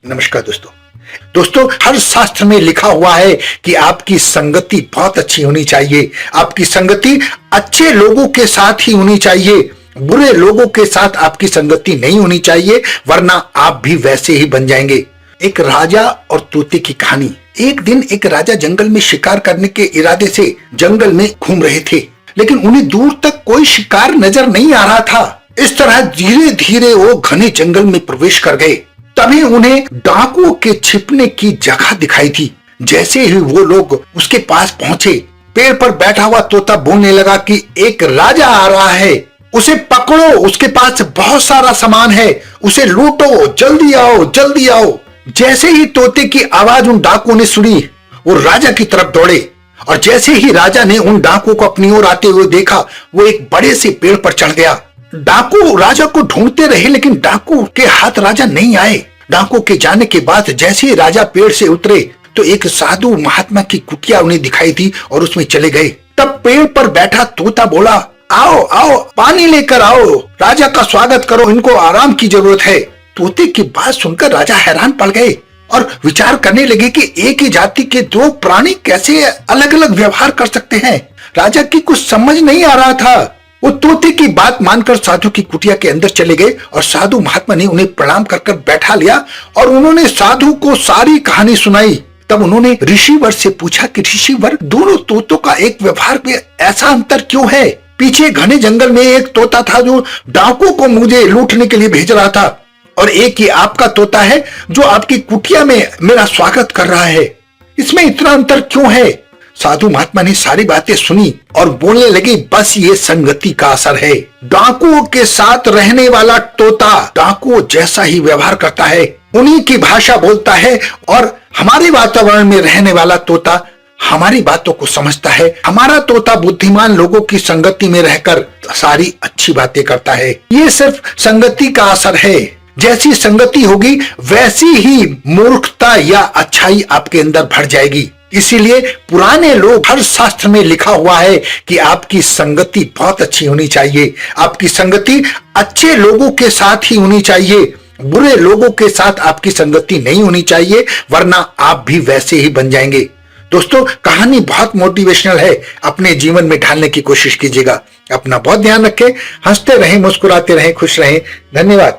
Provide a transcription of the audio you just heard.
नमस्कार दोस्तों, हर शास्त्र में लिखा हुआ है कि आपकी संगति बहुत अच्छी होनी चाहिए। आपकी संगति अच्छे लोगों के साथ ही होनी चाहिए, बुरे लोगों के साथ आपकी संगति नहीं होनी चाहिए, वरना आप भी वैसे ही बन जाएंगे। एक राजा और तोते की कहानी। एक दिन एक राजा जंगल में शिकार करने के इरादे से जंगल में घूम रहे थे, लेकिन उन्हें दूर तक कोई शिकार नजर नहीं आ रहा था। इस तरह धीरे धीरे वो घने जंगल में प्रवेश कर गए। तभी उन्हें डाकुओं के छिपने की जगह दिखाई थी। जैसे ही वो लोग उसके पास पहुंचे, पेड़ पर बैठा हुआ तोता बोलने लगा कि एक राजा आ रहा है, उसे पकड़ो, उसके पास बहुत सारा सामान है, उसे लूटो, जल्दी आओ जल्दी आओ। जैसे ही तोते की आवाज उन डाकुओं ने सुनी, वो राजा की तरफ दौड़े और जैसे ही राजा ने उन डाकुओं को अपनी ओर आते हुए देखा, वो एक बड़े से पेड़ पर चढ़ गया। डाकू राजा को ढूंढते रहे, लेकिन डाकू के हाथ राजा नहीं आए। डाकू के जाने के बाद जैसे ही राजा पेड़ से उतरे तो एक साधु महात्मा की कुटिया उन्हें दिखाई दी और उसमें चले गए। तब पेड़ पर बैठा तोता बोला, आओ आओ, पानी लेकर आओ, राजा का स्वागत करो, इनको आराम की जरूरत है। तोते की बात सुनकर राजा हैरान पड़ गए और विचार करने लगे कि एक ही जाति के दो प्राणी कैसे अलग अलग व्यवहार कर सकते हैं। राजा की कुछ समझ नहीं आ रहा था। वो तोते की बात मानकर साधु की कुटिया के अंदर चले गए और साधु महात्मा ने उन्हें प्रणाम कर बैठा लिया और उन्होंने साधु को सारी कहानी सुनाई। तब उन्होंने ऋषिवर से पूछा कि ऋषिवर, दोनों तोतों का एक व्यवहार में ऐसा अंतर क्यों है? पीछे घने जंगल में एक तोता था जो डाकुओं को मुझे लूटने के लिए भेज रहा था, और एक ही आपका तोता है जो आपकी कुटिया में मेरा स्वागत कर रहा है। इसमें इतना अंतर क्यों है? साधु महात्मा ने सारी बातें सुनी और बोलने लगे, बस ये संगति का असर है। डाकुओं के साथ रहने वाला तोता डाकुओं जैसा ही व्यवहार करता है, उन्हीं की भाषा बोलता है, और हमारे वातावरण में रहने वाला तोता हमारी बातों को समझता है। हमारा तोता बुद्धिमान लोगों की संगति में रहकर सारी अच्छी बातें करता है। ये सिर्फ संगति का असर है। जैसी संगति होगी वैसी ही मूर्खता या अच्छाई आपके अंदर भर जाएगी। इसीलिए पुराने लोग, हर शास्त्र में लिखा हुआ है कि आपकी संगति बहुत अच्छी होनी चाहिए। आपकी संगति अच्छे लोगों के साथ ही होनी चाहिए, बुरे लोगों के साथ आपकी संगति नहीं होनी चाहिए, वरना आप भी वैसे ही बन जाएंगे। दोस्तों, कहानी बहुत मोटिवेशनल है, अपने जीवन में ढालने की कोशिश कीजिएगा। अपना बहुत ध्यान रखें, हंसते रहें, मुस्कुराते रहें, खुश रहें। धन्यवाद।